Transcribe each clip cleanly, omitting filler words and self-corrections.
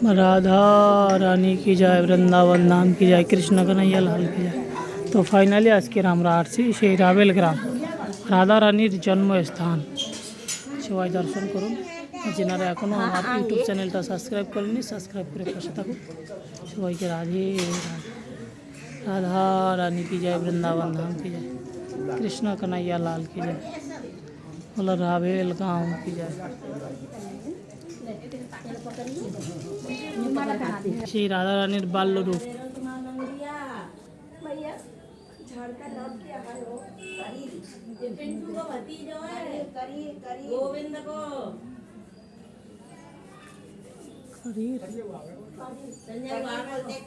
राधा रानी की जय, वृंदावन धाम की जय, कृष्ण कन्हैया लाल की जय। तो फाइनली आज के আমরা আসছি সেই রাবেল গ্রাম, রাধা রানীর জন্মস্থান। সবাই দর্শন করুন। যারা এখনও আমার ইউটিউব চ্যানেলটা সাবস্ক্রাইব করেননি, সাবস্ক্রাইব করে পাশে থাকুন। সবাইকে রাধে রাধে। राधा रानी की जय, वृंदावन धाम की जय, कृष्ण कन्हैया लाल की जय, बोला रावेल गाँव की जय। श्री राधा रानीर बाल्य रूप।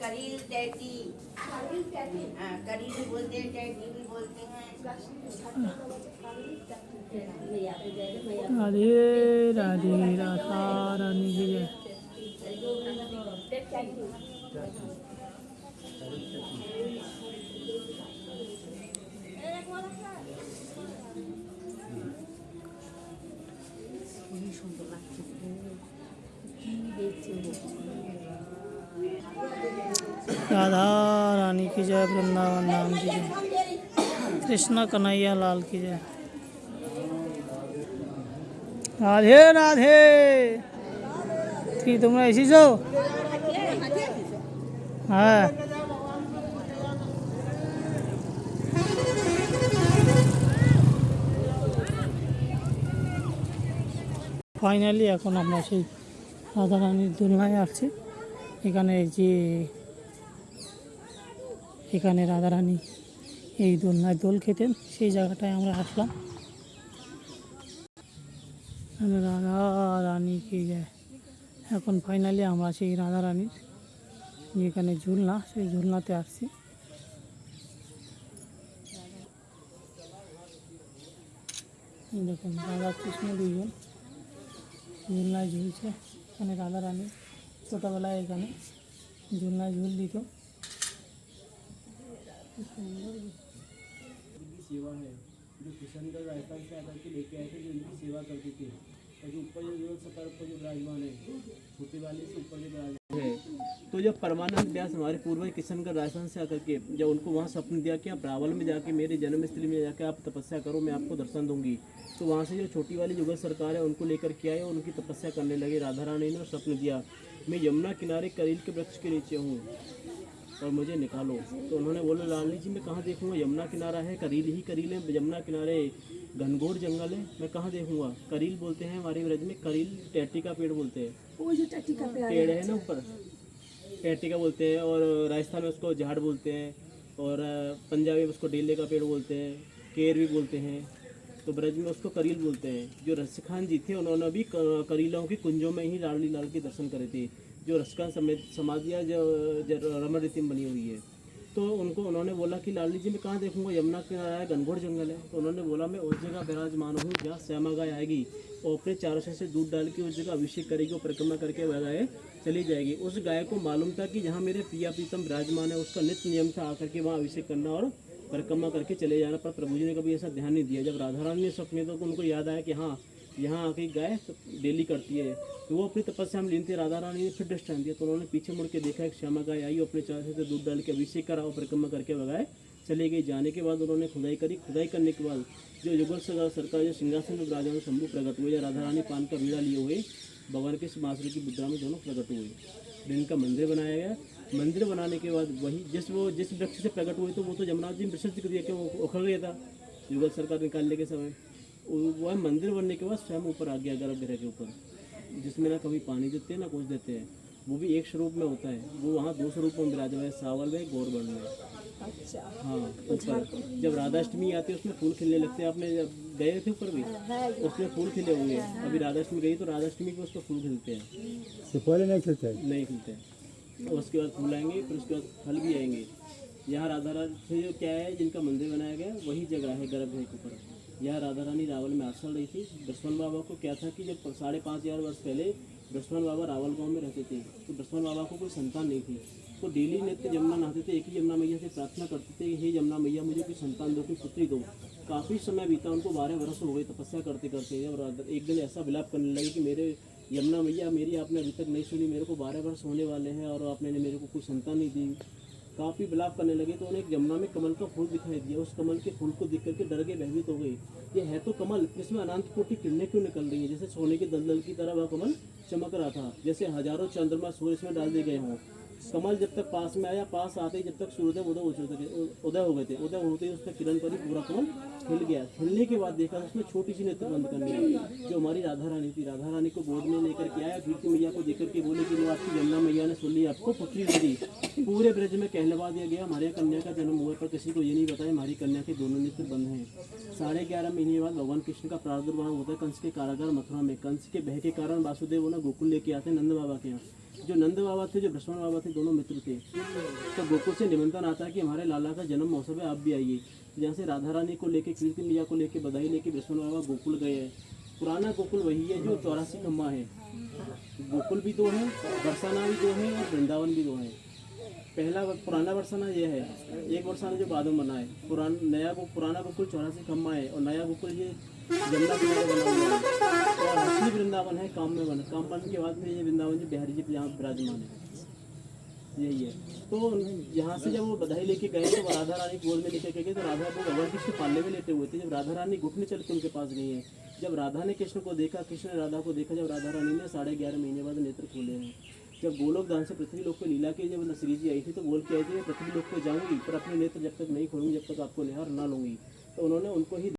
करील टैटी, करील भी बोलते हैं, टैटी भी बोलते हैं। राधे राधे, राधा रानी की जय। राधा रानी की जय, वृंदावन धाम की जय, कृष्ण कन्हैया लाल की जय। राधे राधे। कि তোমরা এসেছো? হ্যাঁ, ফাইনালি এখন আমরা সেই রাধা রানীর দোলনায় আসছি। এখানে যে এখানে রাধা রানী এই দোলনায় দোল খেতেন, সেই জায়গাটায় আমরা আসলাম। রাধা রানী কি যায়। এখন ফাইনালি আমরা সেই রাধা রানীর যেখানে ঝুলনা, সেই ঝুলনাতে আসছি। দেখুন রাধা কৃষ্ণ দুইজন ঝুলনায় ঝুলছে। এখানে রাধা রানী ছোটোবেলায় এখানে ঝুলনায় ঝুল দিত। सेवा है जो किशनगढ़ राजस्थान से आकर के लेके आए थे, जो इनकी सेवा करते थे। और जो ऊपर जो सतर ऊपर जो विराजमान है, छोटे वाले से ऊपर जो विराजमान है, तो जब परमानंद व्यास हमारे पूर्वज किशनगढ़ राजस्थान से आकर के जब उनको वहाँ स्वप्न दिया कि आप रावल में जाके मेरे जन्मस्थली में जाकर आप तपस्या करो, मैं आपको दर्शन दूंगी। तो वहाँ से जो छोटी वाली युगल सरकार है उनको लेकर के आए और उनकी तपस्या करने लगे। राधा रानी ने स्वप्न दिया, मैं यमुना किनारे करील के वृक्ष के नीचे हूँ और मुझे निकालो। तो उन्होंने बोला लाली जी मैं कहाँ देखूंगा, यमुना किनारा है, करील ही करील है, यमुना किनारे घनघोर जंगल है, मैं कहाँ देखूंगा। करील बोलते हैं हमारे ब्रज में, करील टैटी का पेड़ बोलते हैं, वो जो टैटी का पेड़ है ना ऊपर, टैटी का बोलते हैं। और राजस्थान में उसको झाड़ बोलते हैं, और पंजाबी में उसको डेले का पेड़ बोलते हैं, केर भी बोलते हैं। तो ब्रज में उसको करील बोलते हैं। जो रसिक खान जी थे उन्होंने भी करीलों की कुंजों में ही लाडली लाल के दर्शन करे थे। जो रसका समाधियाँ जो रमण रीति में बनी हुई है, तो उनको उन्होंने बोला कि लाली जी मैं कहाँ देखूंगा, यमुना किनारा है, घनघोर जंगल है। तो उन्होंने बोला मैं उस जगह विराजमान हूँ जहाँ श्यामा गाय आएगी और अपने चारों से दूध डाल के उस जगह अभिषेक करेगी और परिक्रमा करके वह गाय चली जाएगी। उस गाय को मालूम था कि जहाँ मेरे प्रिया प्रीतम विराजमान है, उसका नित्य नियम था आकर के वहाँ अभिषेक करना और परिक्रमा करके चले जाना। पर प्रभु जी ने कभी ऐसा ध्यान नहीं दिया। जब राधा रानी ने स्वप्न तो उनको याद आया कि हाँ यहाँ आके गाय डेली करती है। तो वो अपनी तपस्या में लीन थे। राधा रानी ने फिर दृष्टान दिया, तो उन्होंने पीछे मुड़ के देखा एक श्यामा गाय आई, अपने चारों से दूध डाल के अभिषेक करा और परिक्रमा करके वह गाय चले गई। जाने के बाद उन्होंने खुदाई करी। खुदाई करने के बाद जो युगल सरकार जो सिंहासन में विराजमान शंभू प्रकट हुए, राधा रानी पान का बीड़ा लिए हुए भगवान के सिंहासन की मुद्रा में दोनों प्रकट हुए। फिर इनका मंदिर बनाया गया। मंदिर बनाने के बाद वही जिस वृक्ष से प्रकट हुए, तो वो तो जमुना जी विसर्जित कर दिया कि वो उखड़ गया था युगल सरकार निकालने के समय। वह मंदिर बनने के बाद स्वयं ऊपर आ गया गर्भगृह के ऊपर, जिसमें ना कभी पानी देते हैं ना कुछ देते हैं। वो भी एक स्वरूप में होता है। वो वहाँ दो स्वरूप में विराजमान है, सावल में गौरवर्ण में। अच्छा हाँ ऊपर जब राधाष्टमी आती है उसमें फूल खिलने लगते हैं। आपने जब गए थे ऊपर भी उसमें फूल खिले होंगे। अभी राधाष्टमी गई तो राधाष्टमी पे उसमें फूल खिलते हैं, पहले नहीं खिलते नहीं खिलते हैं। और उसके बाद फूल आएंगे, फिर उसके बाद फल भी आएंगे। यहाँ राधा रानी जो क्या है जिनका मंदिर बनाया गया वही जगह है गर्भगृह के ऊपर। यहाँ राधा रानी रावल में आश्रम रही थी। बृहस्पति बाबा को क्या था कि जब 5,500 वर्ष पहले बृहस्पति बाबा रावल गांव में रहते थे, तो बृहस्पति बाबा को कोई संतान नहीं थी। वो डेली नित्य यमुना नहाते थे, एक ही यमुना मैया से प्रार्थना करते थे, हे यमुना मैया मुझे कोई संतान दो, कोई पुत्री दो। काफ़ी समय बीता, उनको 12 वर्ष हो गए तपस्या करते करते। और एक दिन ऐसा विलाप करने लगे कि मेरे यमुना मैया मेरी आपने अभी तक नहीं सुनी, मेरे को 12 वर्ष होने वाले हैं और आपने मेरे को कोई संतान नहीं दी। काफ़ी विलाप करने लगे तो उन्हें एक यमुना में कमल का फूल दिखाई दिया। उस कमल के फूल को देख करके डर के भयभीत हो गई। ये है तो कमल, इसमें अनंत कोटि किरणें क्यों निकल रही है? जैसे सोने के दलदल की तरह वह कमल चमक रहा था, जैसे हजारों चंद्रमा सूर्य इसमें डाल दिए गए हों। कमल जब तक पास में आया, पास आते ही जब तक सूर्योदय उदय हो गए थे, उदय होते ही उसमें किरण पड़ी, पूरा कमल खिल गया। खिलने के बाद देखा उसमें छोटी सी नेत्र बंद करनी है, जो हमारी राधा रानी थी। राधा रानी को गोद में लेकर के आया, कीर्ति मैया को देख करके बोले कि वो आपकी यमुना मैया ने सुन ली, आपको पुत्री दे दी। पूरे ब्रज में कहलवा दिया गया हमारे कन्या का जन्म हुआ, पर किसी को ये नहीं बताया हमारी कन्या के दोनों नेत्र बंद हैं। 11.5 महीने बाद भगवान कृष्ण का प्रादुर्भाव होता है कंस के कारागार मथुरा में। कंस के भय के कारण वासुदेव ना गोकुल लेके आते हैं नंद बाबा के यहाँ। जो नंद बाबा थे, जो ब्रह्मण बाबा थे, दोनों मित्र थे। तो गोकुल से निमंत्रण आता है कि हमारे लाला का जन्म महोत्सव है, आप भी आइए। जहाँ से राधा रानी को लेके, कीर्ति मैया को लेके, बधाई लेके ब्रह्मण बाबा गोकुल गए हैं। पुराना गोकुल वही है जो 84 खम्मा है। गोकुल भी 2 है, बरसाना भी 2 है और वृंदावन भी 2 है। पहला पुराना बरसाना ये है, एक बरसाना जो बाद में बना है। पुराना गोकुल 84 खम्मा है और नया गोकुल ये जमुना किनारे बना हुआ है। और असली वृंदावन है काम में बना, काम बनने के बाद में ये वृंदावन जी बिहारी जी यहाँ विराजमान है, यही है। तो यहाँ से जब वो बधाई लेके गए तो राधा रानी गोद में लेके गए, तो राधा को भगवान कृष्ण पालने में लेटे हुए थे। जब राधा रानी घुटने चल के उनके पास गई है, जब राधा ने कृष्ण को देखा, कृष्ण ने राधा को देखा, जब राधा रानी ने 11.5 महीने बाद नेत्र खोले हैं। जब गोलोक धाम से पृथ्वी लोक को लीला की, जब श्री जी आई थी तो बोल के आई थी मैं पृथ्वी लोक को जाऊंगी, पर अपने नेत्र जब तक नहीं खोलूंगी, जब तक आपको निहार ना लूंगी। तो उन्होंने उनको ही